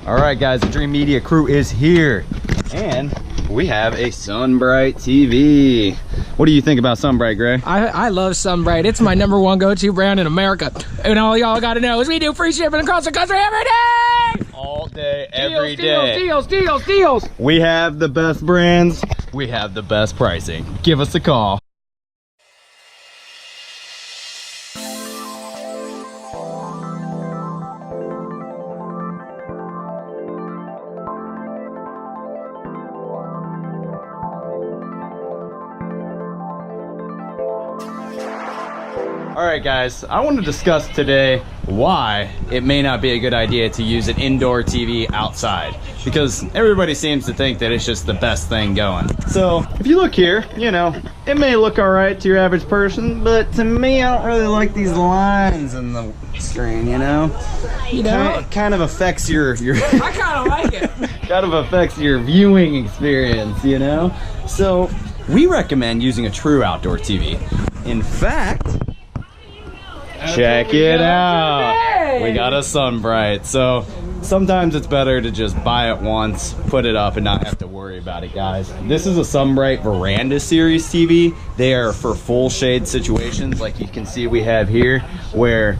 All right, guys, the Dreamedia crew is here, and we have a Sunbrite TV. What do you think about Sunbrite, Gray? I love Sunbrite. It's my #1 go-to brand in America. And all y'all gotta know is we do free shipping across the country every day! All day, every day. Deals. We have the best brands. We have the best pricing. Give us a call. All right, guys, I want to discuss today why it may not be a good idea to use an indoor TV outside, because everybody seems to think that it's just the best thing going. So if you look here, you know, it may look all right to your average person, but to me, I don't really like these lines in the screen, you know? It kind of affects your I kind of like it. kind of affects your viewing experience, you know? So we recommend using a true outdoor TV. In fact, check it out. We got a Sunbrite. So sometimes it's better to just buy it once, put it up, and not have to worry about it, guys. This is a Sunbrite Veranda Series TV. They are for full shade situations, like you can see we have here, where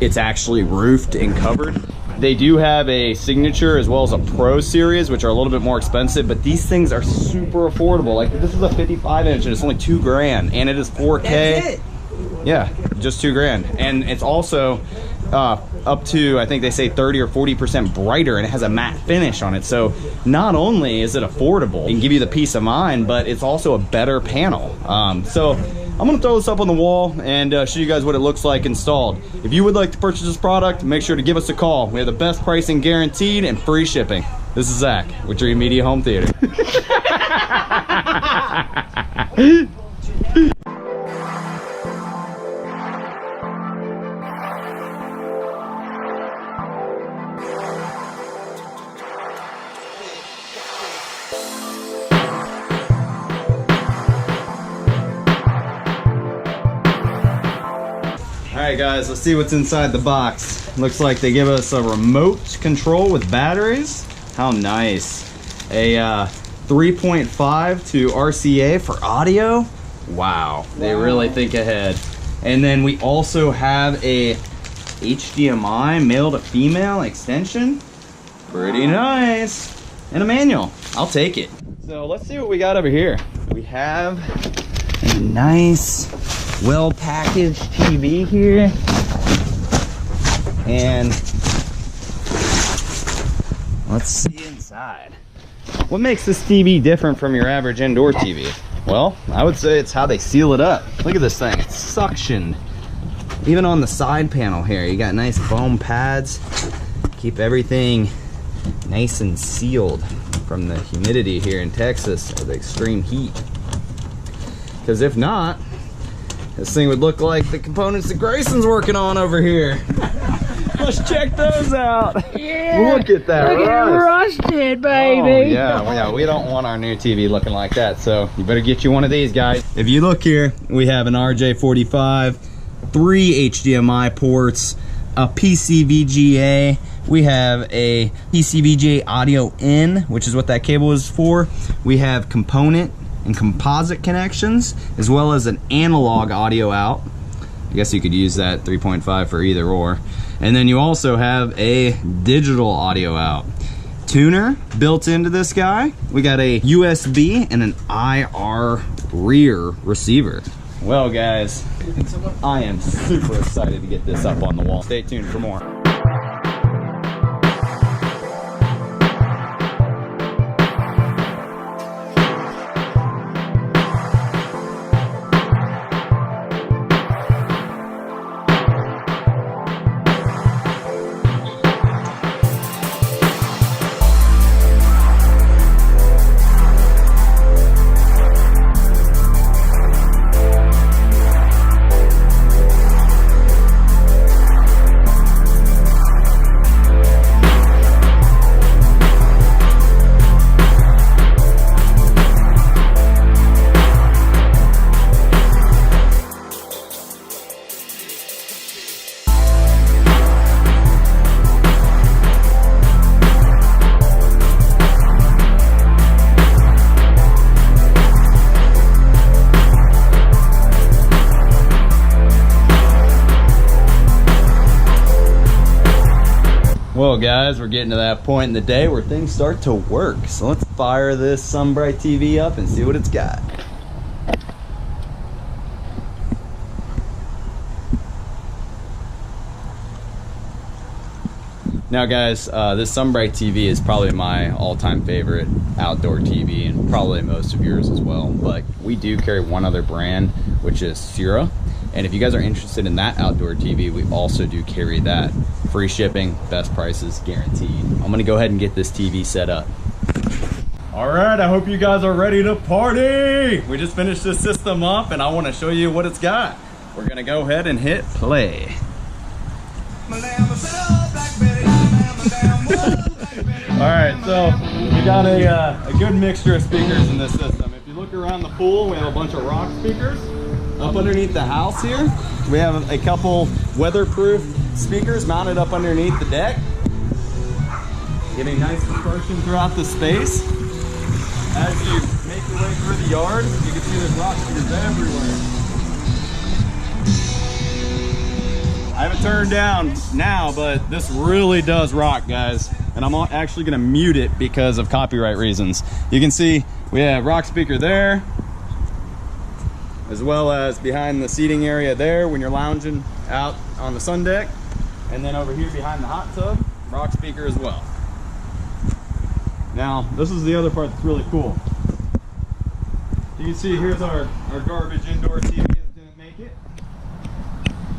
it's actually roofed and covered. They do have a Signature as well as a Pro Series, which are a little bit more expensive, but these things are super affordable. Like, this is a 55-inch and it's only $2,000, and it is 4K. That's it. Yeah, just $2,000, and it's also up to, I think they say 30 or 40% brighter, and it has a matte finish on it. So not only is it affordable and give you the peace of mind, but it's also a better panel. So I'm gonna throw this up on the wall and show you guys what it looks like installed. If you would like to purchase this product, make sure to give us a call. We have the best pricing guaranteed and free shipping. This is Zach with Dreamedia Home Theater. Alright guys, let's see what's inside the box. Looks like they give us a remote control with batteries. How nice. A 3.5 to RCA for audio. Wow, they really think ahead. And then we also have a HDMI male to female extension. Pretty nice. And a manual. I'll take it. So let's see what we got over here. We have a nice, well-packaged TV here, and let's see inside. What makes this TV different from your average indoor TV? Well, I would say it's how they seal it up. Look at this thing, it's suctioned. Even on the side panel here, you got nice foam pads, keep everything nice and sealed from the humidity here in Texas, or the extreme heat. Because if not, this thing would look like the components that Grayson's working on over here. Let's check those out. Yeah. Look at that. Look at it rusted, baby. Oh, yeah, we don't want our new TV looking like that, so you better get you one of these, guys. If you look here, we have an RJ45, 3 HDMI ports, a PCVGA. We have a PCVGA audio in, which is what that cable is for. We have component and composite connections, as well as an analog audio out. I guess you could use that 3.5 for either or. And then you also have a digital audio out. Tuner built into this guy. We got a USB and an IR rear receiver. Well guys, I am super excited to get this up on the wall. Stay tuned for more. Well guys, we're getting to that point in the day where things start to work. So let's fire this Sunbrite TV up and see what it's got. Now guys, this Sunbrite TV is probably my all-time favorite outdoor TV, and probably most of yours as well. But we do carry one other brand, which is Sura. And if you guys are interested in that outdoor TV, we also do carry that. Free shipping, best prices guaranteed. I'm gonna go ahead and get this TV set up. All right, I hope you guys are ready to party. We just finished this system up and I wanna show you what it's got. We're gonna go ahead and hit play. All right, so we got a good mixture of speakers in this system. If you look around the pool, we have a bunch of rock speakers. Up underneath the house here, we have a couple weatherproof speakers mounted up underneath the deck, giving nice dispersion throughout the space. As you make your way through the yard, you can see there's rock speakers everywhere. I have it turned down now, but this really does rock, guys. And I'm actually gonna mute it because of copyright reasons. You can see we have rock speaker there, as well as behind the seating area there when you're lounging out on the sun deck. And then over here behind the hot tub, rock speaker as well. Now, this is the other part that's really cool. You can see here's our garbage indoor TV that didn't make it.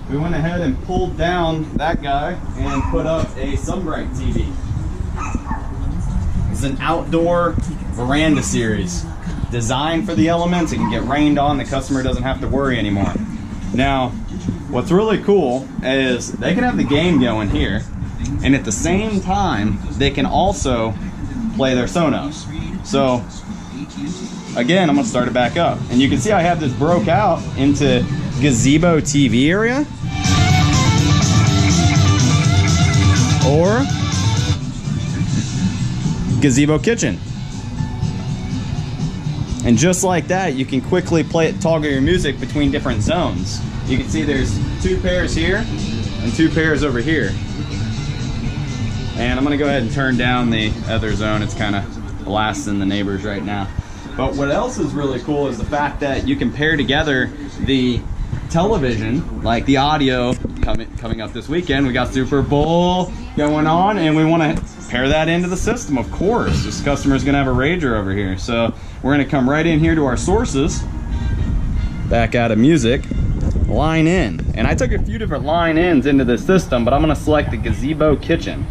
We went ahead and pulled down that guy and put up a Sunbrite TV. It's an outdoor Veranda Series. Designed for the elements. It can get rained on. The customer doesn't have to worry anymore. Now, what's really cool is they can have the game going here, and at the same time, they can also play their Sonos. So, again, I'm gonna start it back up. And you can see I have this broke out into gazebo TV area, or gazebo kitchen. And just like that, you can quickly toggle your music between different zones. You can see there's 2 pairs here and 2 pairs over here. And I'm gonna go ahead and turn down the other zone. It's kind of blasting the neighbors right now. But what else is really cool is the fact that you can pair together the television, like the audio coming up this weekend. We got Super Bowl going on, and we want to pair that into the system, of course. This customer's gonna have a rager over here. So we're gonna come right in here to our sources, back out of music, line in. And I took a few different line ins into this system, but I'm gonna select the gazebo kitchen.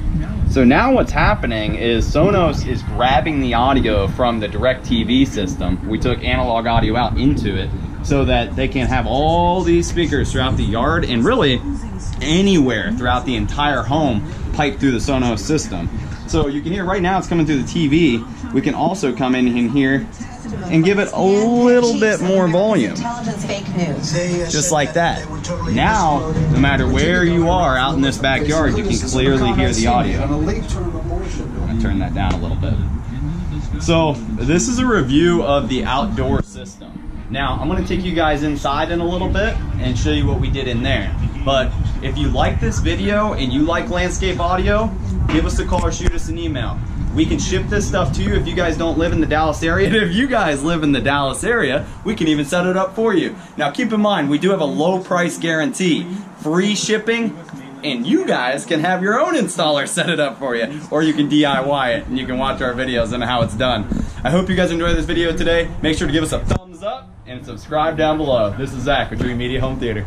So now what's happening is Sonos is grabbing the audio from the DirecTV system. We took analog audio out into it so that they can have all these speakers throughout the yard and really anywhere throughout the entire home piped through the Sonos system. So you can hear right now it's coming through the TV. We can also come in here and give it a little bit more volume. Just like that. Now, no matter where you are out in this backyard, you can clearly hear the audio. I'm gonna turn that down a little bit. So this is a review of the outdoor system. Now, I'm gonna take you guys inside in a little bit and show you what we did in there. But if you like this video and you like landscape audio, give us a call or shoot us an email. We can ship this stuff to you if you guys don't live in the Dallas area. And if you guys live in the Dallas area, we can even set it up for you. Now keep in mind, we do have a low price guarantee, free shipping, and you guys can have your own installer set it up for you. Or you can DIY it and you can watch our videos on how it's done. I hope you guys enjoyed this video today. Make sure to give us a thumbs up and subscribe down below. This is Zach with Dreamedia Home Theater.